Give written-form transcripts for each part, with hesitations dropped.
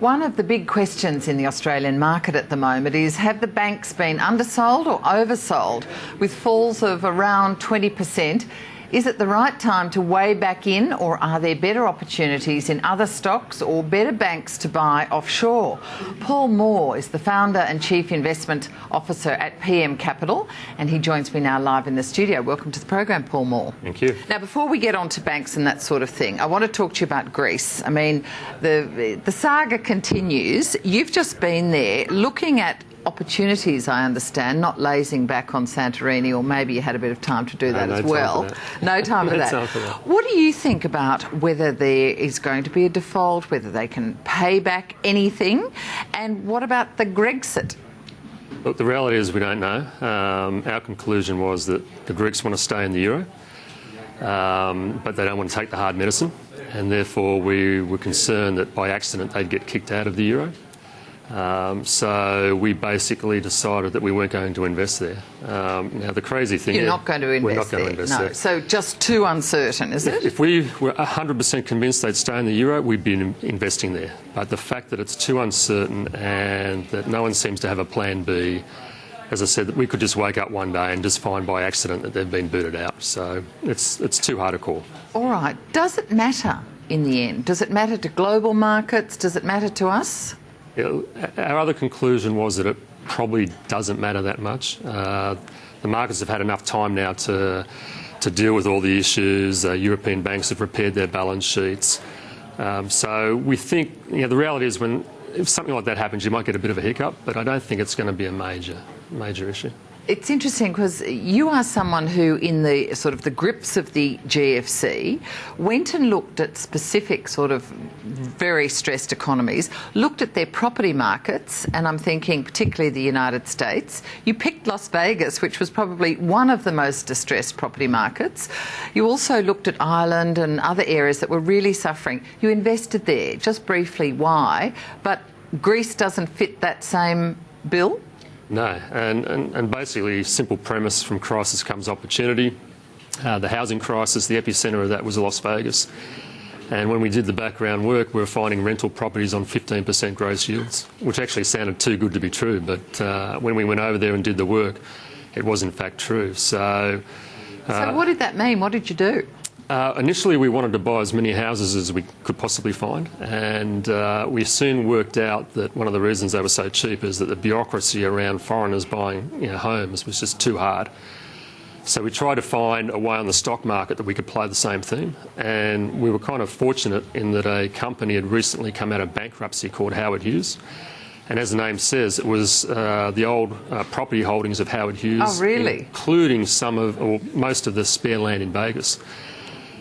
One of the big questions in the Australian market at the moment is, have the banks been undersold or oversold? With falls of around 20%, is it the right time to weigh back in, or are there better opportunities in other stocks or better banks to buy offshore? Paul Moore is the founder and chief investment officer at PM Capital, and he joins me now live in the studio. Welcome to the program, Paul Moore. Thank you. Now, before we get on to banks and that sort of thing, I want to talk to you about Greece. I mean, the saga continues. You've just been there looking at opportunities, I understand, not lazing back on Santorini, or maybe you had a bit of time to do that as well. No time for that. What do you think about whether there is going to be a default, whether they can pay back anything, and what about the Grexit? Look, the reality is we don't know. Our conclusion was that the Greeks want to stay in the euro, but they don't want to take the hard medicine, and therefore we were concerned that by accident they'd get kicked out of the euro. So we basically decided that we weren't going to invest there. Now, the crazy thing is... You're not going to invest there? We're not going to invest there. So just too uncertain, is it? If we were 100% convinced they'd stay in the euro, we'd be investing there. But the fact that it's too uncertain and that no one seems to have a plan B, as I said, that we could just wake up one day and just find by accident that they've been booted out. So it's too hard to call. All right. Does it matter in the end? Does it matter to global markets? Does it matter to us? Our other conclusion was that it probably doesn't matter that much. The markets have had enough time now to deal with all the issues. European banks have repaired their balance sheets. So we think, the reality is if something like that happens, you might get a bit of a hiccup, but I don't think it's going to be a major issue. It's interesting because you are someone who, in the sort of the grips of the GFC, went and looked at specific sort of very stressed economies, looked at their property markets, and I'm thinking particularly the United States. You picked Las Vegas, which was probably one of the most distressed property markets. You also looked at Ireland and other areas that were really suffering. You invested there. Just briefly, why? But Greece doesn't fit that same bill? No, and basically, simple premise: from crisis comes opportunity. The housing crisis, the epicentre of that was Las Vegas. And when we did the background work, we were finding rental properties on 15% gross yields, which actually sounded too good to be true. But when we went over there and did the work, it was in fact true. So what did that mean? What did you do? Initially, we wanted to buy as many houses as we could possibly find, and we soon worked out that one of the reasons they were so cheap is that the bureaucracy around foreigners buying homes was just too hard. So we tried to find a way on the stock market that we could play the same theme, and we were kind of fortunate in that a company had recently come out of bankruptcy called Howard Hughes. And as the name says, it was the old property holdings of Howard Hughes. Oh, really? Including most of the spare land in Vegas.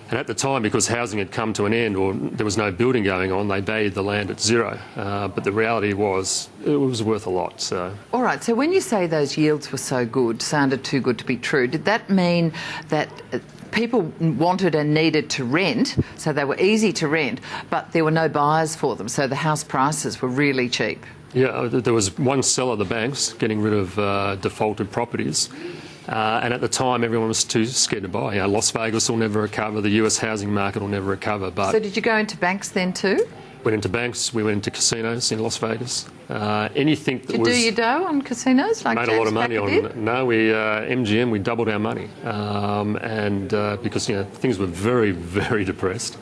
And at the time, because housing had come to an end or there was no building going on, they valued the land at zero. But the reality was it was worth a lot. So. All right, so when you say those yields were so good, sounded too good to be true, did that mean that people wanted and needed to rent, so they were easy to rent, but there were no buyers for them, so the house prices were really cheap? Yeah, there was one seller, the banks, getting rid of defaulted properties. And at the time, everyone was too scared to buy. Las Vegas will never recover. The US housing market will never recover. But so did you go into banks then too? Went into banks. We went into casinos in Las Vegas. Anything that Did you do your dough on casinos? Like made James a lot of money Packer on. No, MGM. We doubled our money, because things were very, very depressed.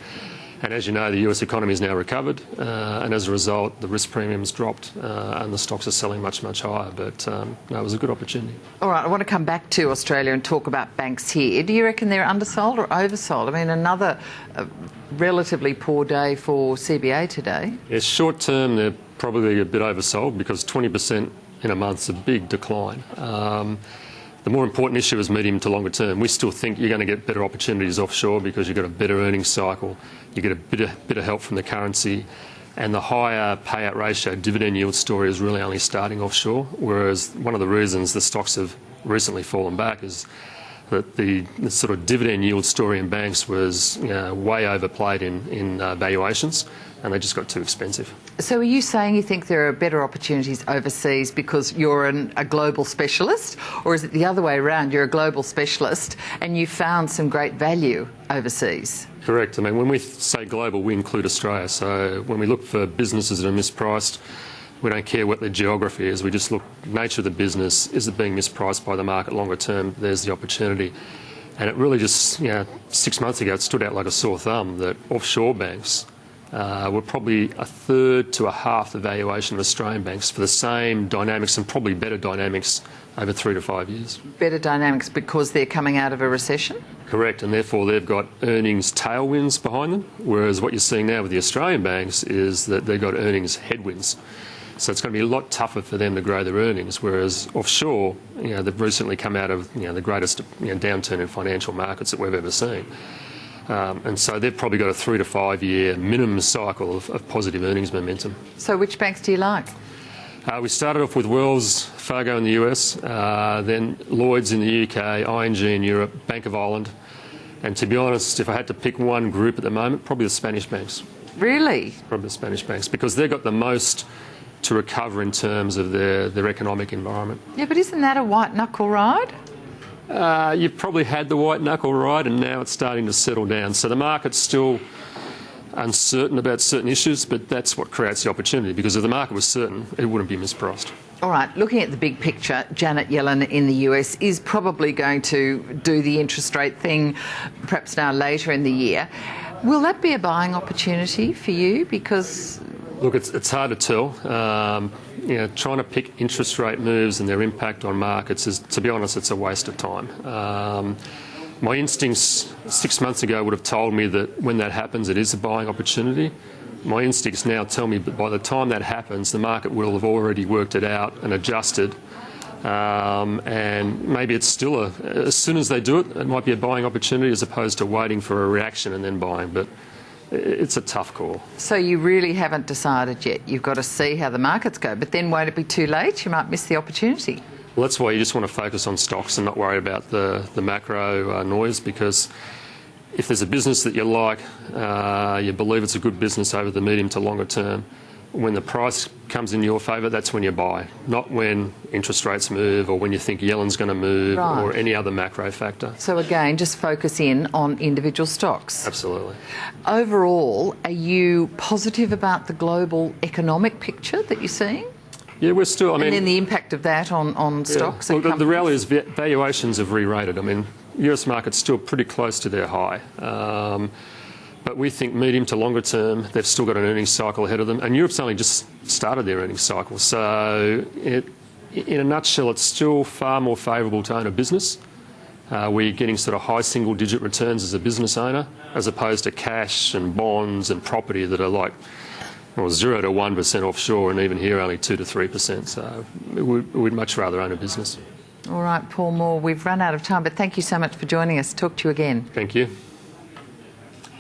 And as you know, the US economy has now recovered, and as a result, the risk premiums dropped, and the stocks are selling much, much higher. But no, it was a good opportunity. All right, I want to come back to Australia and talk about banks here. Do you reckon they're undersold or oversold? I mean, another relatively poor day for CBA today. Yeah, short term, they're probably a bit oversold because 20% in a month is a big decline. The more important issue is medium to longer term. We still think you're going to get better opportunities offshore because you've got a better earnings cycle, you get a bit of help from the currency, and the higher payout ratio dividend yield story is really only starting offshore, whereas one of the reasons the stocks have recently fallen back is that the sort of dividend yield story in banks was way overplayed in valuations, and they just got too expensive. So are you saying you think there are better opportunities overseas because you're a global specialist, or is it the other way around, you're a global specialist and you found some great value overseas? Correct. I mean, when we say global, we include Australia. So when we look for businesses that are mispriced, we don't care what the geography is. We just look nature of the business. Is it being mispriced by the market longer term? There's the opportunity. And it really just, 6 months ago, it stood out like a sore thumb that offshore banks were probably a third to a half the valuation of Australian banks for the same dynamics and probably better dynamics over 3 to 5 years. Better dynamics because they're coming out of a recession? Correct, and therefore they've got earnings tailwinds behind them, whereas what you're seeing now with the Australian banks is that they've got earnings headwinds. So it's going to be a lot tougher for them to grow their earnings, whereas offshore, they've recently come out of the greatest downturn in financial markets that we've ever seen. And so they've probably got a 3 to 5 year minimum cycle of positive earnings momentum. So which banks do you like? We started off with Wells Fargo in the US, then Lloyds in the UK, ING in Europe, Bank of Ireland. And to be honest, if I had to pick one group at the moment, probably the Spanish banks. Really? Probably the Spanish banks, because they've got the most to recover in terms of their economic environment. Yeah, but isn't that a white knuckle ride? You've probably had the white knuckle ride and now it's starting to settle down. So the market's still uncertain about certain issues, but that's what creates the opportunity, because if the market was certain, it wouldn't be mispriced. All right, looking at the big picture, Janet Yellen in the US is probably going to do the interest rate thing perhaps now later in the year. Will that be a buying opportunity for you? Because... Look, it's hard to tell. Trying to pick interest rate moves and their impact on markets is, to be honest, it's a waste of time. My instincts 6 months ago would have told me that when that happens, it is a buying opportunity. My instincts now tell me that by the time that happens, the market will have already worked it out and adjusted. And maybe it's still as soon as they do it, it might be a buying opportunity as opposed to waiting for a reaction and then buying. But it's a tough call. So you really haven't decided yet. You've got to see how the markets go. But then won't it be too late? You might miss the opportunity. Well, that's why you just want to focus on stocks and not worry about the macro noise, because if there's a business that you like, you believe it's a good business over the medium to longer term, when the price comes in your favour, that's when you buy, not when interest rates move or when you think Yellen's going to move, right, or any other macro factor. So again, just focus in on individual stocks. Absolutely. Overall, are you positive about the global economic picture that you're seeing? Yeah, we're still... and then the impact of that on stocks? Well, the reality is valuations have re-rated. I mean, US market's still pretty close to their high. But we think medium to longer term, they've still got an earnings cycle ahead of them. And Europe's only just started their earnings cycle. So in a nutshell, it's still far more favourable to own a business where you're getting sort of high single-digit returns as a business owner, as opposed to cash and bonds and property that are like... 0 to 1% offshore, and even here only 2 to 3%. So we'd much rather own a business. All right, Paul Moore, we've run out of time, but thank you so much for joining us. Talk to you again. Thank you.